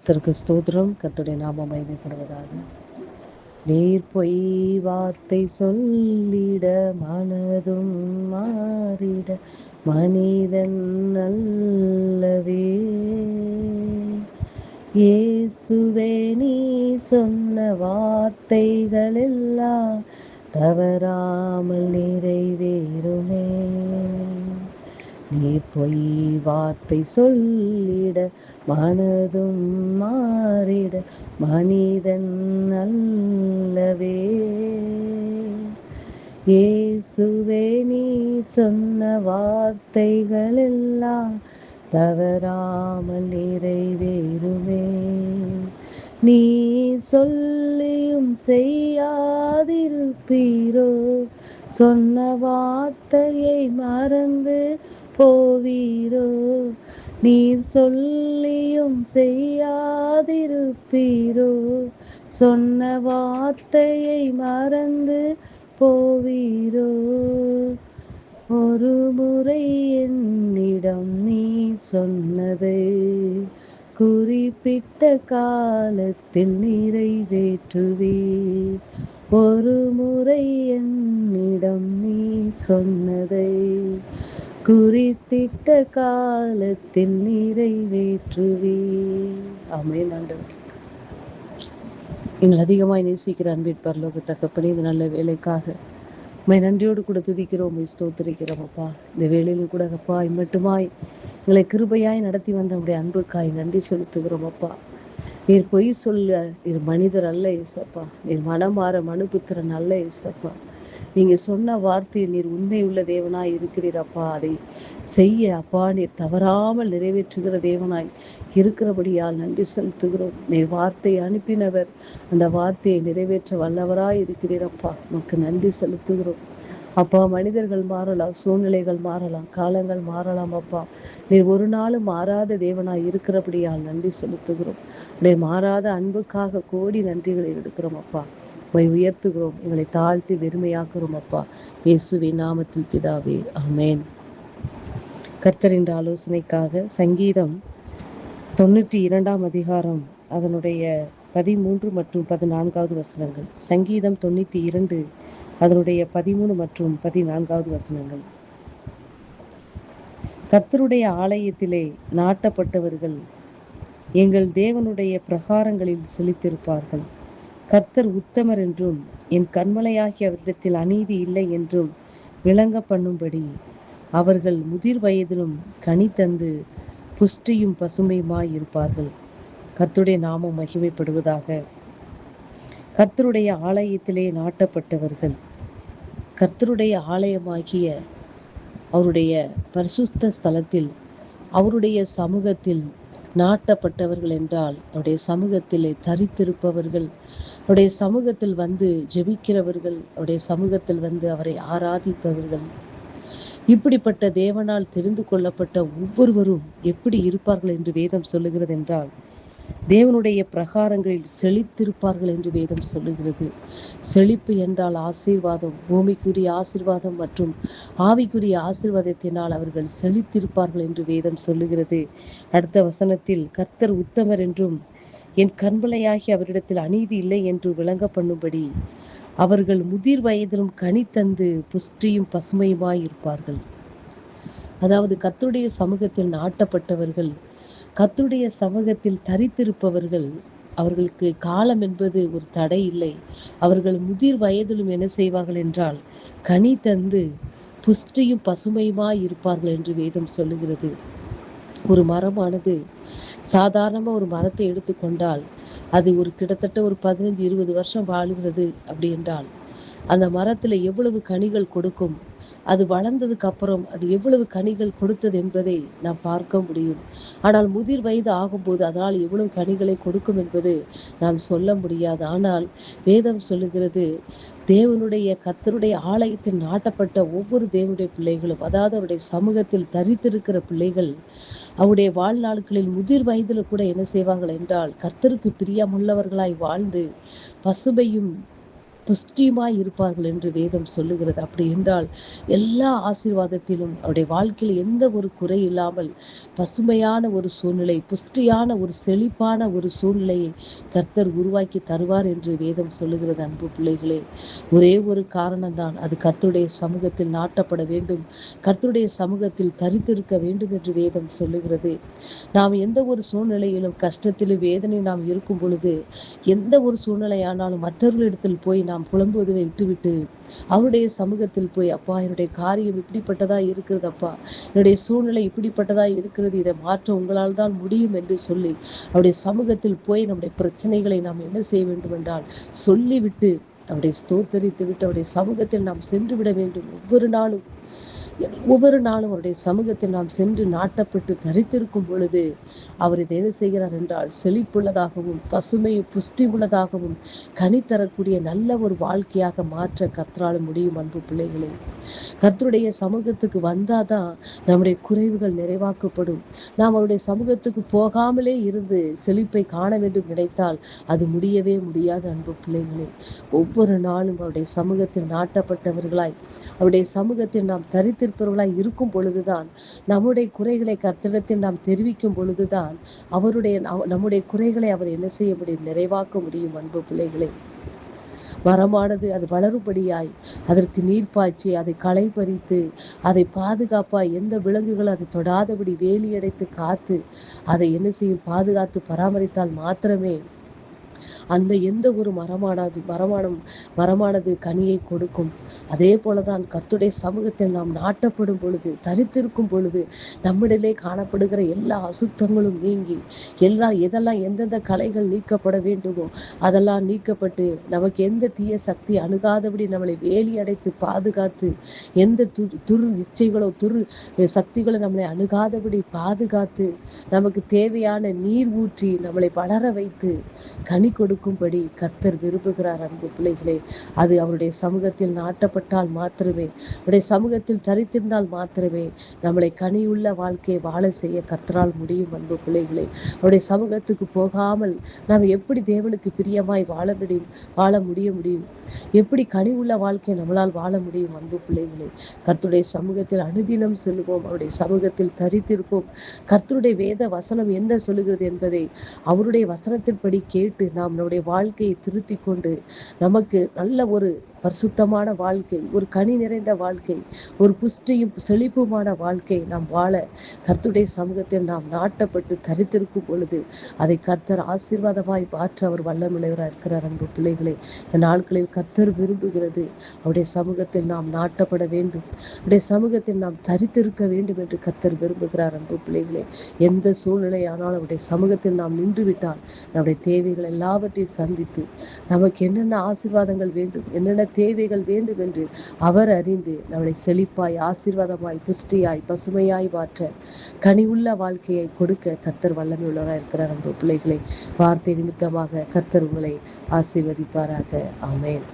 கர்த்தருக்கு ஸ்தோத்திரம். கர்த்தருடைய நாமம் மகிமைப்படுவதாக. நீர் பொய் வார்த்தை சொல்லிட மனதும் மாறிட மனிதன் அல்லவே. இயேசுவே நீ சொன்ன வார்த்தைகள் எல்லாம் தவறாமல் நிறைவேறுமே. நீ பொய் வார்த்தை சொல்லிட மனதும் மாறிட மனிதன் அல்லவே. இயேசுவே நீ சொன்ன வார்த்தைகள் எல்லாம் தவறாமல் நிறைவேறுமே. நீ சொல்லியும் செய்யாதிருப்பீரோ, சொன்ன வார்த்தையை மறந்து போவீரோ. நீர் சொல்லியும் செய்யாதிருப்பீரோ, சொன்ன வார்த்தையை மறந்து போவீரோ. ஒரு முறை என்னிடம் நீ சொன்னதை குறிப்பிட்ட காலத்தில் நிறைவேற்றுவீர். ஒரு முறை என்னிடம் நீ சொன்னதை குறித்திட்ட காலத்தில் நிறைவேற்றுவீர். ஆமென். ஆண்டவர் நீங்கள் அதிகமாய் நேசிக்கிற அன்பின் பரலோக தகப்பனே, இந்த நல்ல வேலைக்காக உம்மை நன்றியோடு கூட துதிக்கிறோம், உம்மை ஸ்தோத்திரிக்கிறோம் அப்பா. இந்த வேளையிலும் கூட அப்பா இம்மட்டுமாய் எங்களை கிருபையாய் நடத்தி வந்த உடைய அன்புக்காய் நன்றி செலுத்துகிறோம் அப்பா. நீர் பொய் சொல்ல நீர் மனிதர் அல்ல ஏசப்பா. நீர் மனமாற மனுபுத்திரன் அல்ல ஏசப்பா. நீங்க சொன்ன வார்த்தையை நீர் உண்மை உள்ள தேவனாய் இருக்கிறீர் அப்பா. அதை செய்ய அப்பா நீர் தவறாமல் நிறைவேற்றுகிற தேவனாய் இருக்கிறபடியால் நன்றி செலுத்துகிறோம். நீர் வார்த்தையை அனுப்பினவர், அந்த வார்த்தையை நிறைவேற்ற வல்லவராய் இருக்கிறீர் அப்பா. உனக்கு நன்றி செலுத்துகிறோம் அப்பா. மனிதர்கள் மாறலாம், சூழ்நிலைகள் மாறலாம், காலங்கள் மாறலாம் அப்பா. நீர் ஒரு நாளும் மாறாத தேவனாய் இருக்கிறபடியால் நன்றி செலுத்துகிறோம். உடைய மாறாத அன்புக்காக கோடி நன்றிகளை எடுக்கிறோம் அப்பா. உம்மை உயர்த்துகிறோம், எங்களை தாழ்த்தி வெறுமையாக்குறோம் அப்பா. இயேசுவின் நாமத்தில் பிதாவே, ஆமென். கர்த்தரின் ஆலோசனைக்காக சங்கீதம் 92 அதிகாரம் அதனுடைய 13 மற்றும் 14 வசனங்கள். சங்கீதம் 92 அதனுடைய 13 மற்றும் 14 வசனங்கள். கர்த்தருடைய ஆலயத்திலே நாட்டப்பட்டவர்கள் எங்கள் தேவனுடைய பிரகாரங்களில் செழித்திருப்பார்கள். கர்த்தர் உத்தமர் என்றும் என் கண்மலையாகிய அவரிடத்தில் அநீதி இல்லை என்றும் விளங்க பண்ணும்படி அவர்கள் முதிர் வயதிலும் கனி தந்து புஷ்டியும் பசுமையுமாய் இருப்பார்கள். கர்த்தருடைய நாமம் மகிமைப்படுவதாக. கர்த்தருடைய ஆலயத்திலே நாட்டப்பட்டவர்கள், கர்த்தருடைய ஆலயமாகிய அவருடைய பரிசுத்த ஸ்தலத்தில் அவருடைய சமூகத்தில் நாட்டப்பட்டவர்கள் என்றால் அவருடைய சமூகத்திலே தரித்திருப்பவர்கள், அவருடைய சமூகத்தில் வந்து ஜெபிக்கிறவர்கள், அவருடைய சமூகத்தில் வந்து அவரை ஆராதிப்பவர்கள். இப்படிப்பட்ட தேவனால் தெரிந்து கொள்ளப்பட்ட ஒவ்வொருவரும் எப்படி இருப்பார்கள் என்று வேதம் சொல்லுகிறது என்றால், தேவனுடைய பிரகாரங்களில் செழித்திருப்பார்கள் என்று வேதம் சொல்லுகிறது. செழிப்பு என்றால் ஆசீர்வாதம், பூமிக்குரிய ஆசீர்வாதம் மற்றும் ஆவிக்குரிய ஆசீர்வாதத்தினால் அவர்கள் செழித்திருப்பார்கள் என்று வேதம் சொல்லுகிறது. அடுத்த வசனத்தில் கர்த்தர் உத்தமர் என்றும் என் கண்பலையாகி அவரிடத்தில் அநீதி இல்லை என்று விளங்க பண்ணும்படி அவர்கள் முதிர் வயதிலும் கனி தந்து புஷ்டியும் பசுமையுமாய் இருப்பார்கள். அதாவது கர்த்தருடைய சமூகத்தில் நாட்டப்பட்டவர்கள், கர்த்தருடைய சமூகத்தில் தரித்திருப்பவர்கள், அவர்களுக்கு காலம் என்பது ஒரு தடை இல்லை. அவர்கள் முதிர் வயதிலும் என்ன செய்வார்கள் என்றால் கனி தந்து புஷ்டியும் பசுமையுமாய் இருப்பார்கள் என்று வேதம் சொல்லுகிறது. ஒரு மரமானது சாதாரணமாக ஒரு மரத்தை எடுத்துக்கொண்டால் அது ஒரு கிட்டத்தட்ட ஒரு 15-20 வருஷம் வாழுகிறது. அப்படி என்றால் அந்த மரத்தில் எவ்வளவு கனிகள் கொடுக்கும், அது வளர்ந்ததுக்கு அப்புறம் அது எவ்வளவு கனிகள் கொடுத்தது என்பதை நாம் பார்க்க முடியும். ஆனால் முதிர் வயது ஆகும்போது அதனால் எவ்வளவு கனிகளை கொடுக்கும் என்பது நாம் சொல்ல முடியாது. ஆனால் வேதம் சொல்லுகிறது, தேவனுடைய கர்த்தருடைய ஆலயத்தில் நாட்டப்பட்ட ஒவ்வொரு தேவனுடைய பிள்ளைகளும், அதாவது அவருடைய சமூகத்தில் தரித்திருக்கிற பிள்ளைகள், அவருடைய வாழ்நாட்களில் முதிர் வயதில் கூட என்ன செய்வார்கள் என்றால் கர்த்தருக்கு பிரியமுள்ளவர்களாய் வாழ்ந்து பசுமையும் புஷ்டியுமாய் இருப்பார்கள் என்று வேதம் சொல்லுகிறது. அப்படி என்றால் எல்லா ஆசீர்வாதத்திலும் அவருடைய வாழ்க்கையில் எந்த ஒரு குறை இல்லாமல் பசுமையான ஒரு சூழ்நிலை, புஷ்டியான ஒரு செழிப்பான ஒரு சூழ்நிலையை கர்த்தர் உருவாக்கி தருவார் என்று வேதம் சொல்லுகிறது. அன்பு பிள்ளைகளே, ஒரே ஒரு காரணம்தான், அது கர்த்தருடைய சமூகத்தில் நாட்டப்பட வேண்டும், கர்த்தருடைய சமூகத்தில் தரித்திருக்க வேண்டும் என்று வேதம் சொல்லுகிறது. நாம் எந்த ஒரு சூழ்நிலையிலும் கஷ்டத்திலும் வேதனை நாம் இருக்கும் பொழுது, எந்த ஒரு சூழ்நிலையானாலும் மற்றவர்களிடத்தில் போய் நாம் புலம்புவதை விட்டுவிட்டு அவருடைய சமூகத்தில் போய், அப்பா என்னுடைய காரியம் இப்படிப்பட்டதா இருக்கிறது, அப்பா என்னுடைய சூழ்நிலை இப்படிப்பட்டதா இருக்கிறது, இதை மாற்ற உங்களால் தான் முடியும் என்று சொல்லி அவருடைய சமூகத்தில் போய் நம்முடைய பிரச்சனைகளை நாம் என்ன செய்ய வேண்டும் என்றால் சொல்லிவிட்டு அவருடைய ஸ்தோத்தரித்து விட்டு அவருடைய சமூகத்தில் நாம் சென்று விட வேண்டும். ஒவ்வொரு நாளும் அவருடைய சமூகத்தில் நாம் சென்று நாட்டப்பட்டு தரித்திருக்கும் பொழுது அவர் இதை என்ன செய்கிறார் என்றால் செழிப்புள்ளதாகவும் புஷ்டி உள்ளதாகவும் கனி தரக்கூடிய நல்ல ஒரு வாழ்க்கையாக மாற்ற கர்த்தரால் முடியும். அன்பு பிள்ளைகளே, கர்த்தருடைய சமூகத்துக்கு வந்தாதான் நம்முடைய குறைவுகள் நிறைவாக்கப்படும். நாம் அவருடைய சமூகத்துக்கு போகாமலே இருந்து செழிப்பை காண வேண்டும் நினைத்தால் அது முடியவே முடியாது. அன்பு பிள்ளைகளே, ஒவ்வொரு நாளும் அவருடைய சமூகத்தில் நாட்டப்பட்டவர்களாய் அவருடைய சமூகத்தில் நாம் தரித்திருப்பவர்களாய் இருக்கும் பொழுதுதான் நம்முடைய குறைகளை கர்த்தரிடத்தில் நாம் தெரிவிக்கும் பொழுதுதான் நம்முடைய குறைகளை அவர் என்ன செய்ய முடியும், நிறைவாக்க முடியும். அன்பு பிள்ளைகளே, மரமானது அது வளரும்படியாய் அதற்கு நீர் பாய்ச்சி அதை களை பறித்து அதை பாதுகாப்பாய் எந்த விலங்குகள் அதை தொடாதபடி வேலி அடைத்து காத்து அதை என்ன செய்யும், பாதுகாத்து பராமரித்தால் மாத்திரமே அந்த எந்த ஒரு மரமானது கனியை கொடுக்கும். அதே போலதான் கர்த்தருடைய சமூகத்தில் நாம் நாட்டப்படும் பொழுது, தரித்திருக்கும் பொழுது நம்மிடலே காணப்படுகிற எல்லா அசுத்தங்களும் நீங்கி எதெல்லாம் எந்தெந்த கலைகள் நீக்கப்பட வேண்டுமோ அதெல்லாம் நீக்கப்பட்டு நமக்கு எந்த தீய சக்தி அணுகாதபடி நம்மளை வேலி அடைத்து பாதுகாத்து, எந்த துரு இச்சைகளோ சக்திகளோ நம்மளை அணுகாதபடி பாதுகாத்து, நமக்கு தேவையான நீர் ஊற்றி நம்மளை வளர வைத்து கனி கொடுக்கும்படி கர்த்தர் விரும்புகிறார். அன்பு பிள்ளைகளே, அது அவருடைய சமூகத்தில் நாட்டப்பட்டால் மாத்திரமே, அவருடைய சமூகத்தில் தரித்திருந்தால் மாத்திரமே நம்மளை கனியுள்ள வாழ்க்கையை வாழ செய்ய கர்த்தரால் முடியும். அன்பு பிள்ளைகளே, அவருடைய சமூகத்துக்கு போகாமல் நாம் எப்படி தேவனுக்கு பிரியமாய் வாழ முடியும், எப்படி கனி உள்ள வாழ்க்கையை நம்மளால் வாழ முடியும்? அன்பு பிள்ளைகளே, கர்த்தருடைய சமூகத்தில் அனுதினம் செல்வோம், அவருடைய சமூகத்தில் தரித்திருப்போம். கர்த்தருடைய வேத வசனம் என்ன சொல்லுகிறது என்பதை அவருடைய வசனத்தின்படி கேட்டு நாம் நம்முடைய வாழ்க்கையை திருத்தி கொண்டு நமக்கு நல்ல ஒரு பரிசுத்தமான வாழ்க்கை, ஒரு கனி நிறைந்த வாழ்க்கை, ஒரு புஷ்டியும் செழிப்புமான வாழ்க்கை நாம் வாழ கர்த்தருடைய சமூகத்தில் நாம் நாட்டப்பட்டு தரித்திருக்கும் பொழுது அதை கர்த்தர் ஆசீர்வாதமாய் மாற்ற அவர் வல்லமையுள்ளவராக இருக்கிறார். அன்பு பிள்ளைகளே, இந்த நாட்களில் கர்த்தர் விரும்புகிறது அவருடைய சமூகத்தில் நாம் நாட்டப்பட வேண்டும், அவருடைய சமூகத்தில் நாம் தரித்திருக்க வேண்டும் என்று கர்த்தர் விரும்புகிறார். அன்பு பிள்ளைகளே, எந்த சூழ்நிலையானாலும் அவருடைய சமூகத்தில் நாம் நின்று விட்டால் நம்முடைய தேவைகள் எல்லாவற்றையும் சந்தித்து நமக்கு என்னென்ன ஆசீர்வாதங்கள் வேண்டும், என்னென்ன தேவைகள் வேண்டும் என்று அவர் அறிந்து நம்மளை செழிப்பாய், ஆசீர்வாதமாய், புஷ்டியாய், பசுமையாய் மாற்ற கனி உள்ள வாழ்க்கையை கொடுக்க கர்த்தர் வல்லமை உள்ளவராக இருக்கிறார். அன்பு பிள்ளைகளை, வார்த்தை நிமித்தமாக கர்த்தர் உங்களை ஆசீர்வதிப்பாராக. ஆமென்.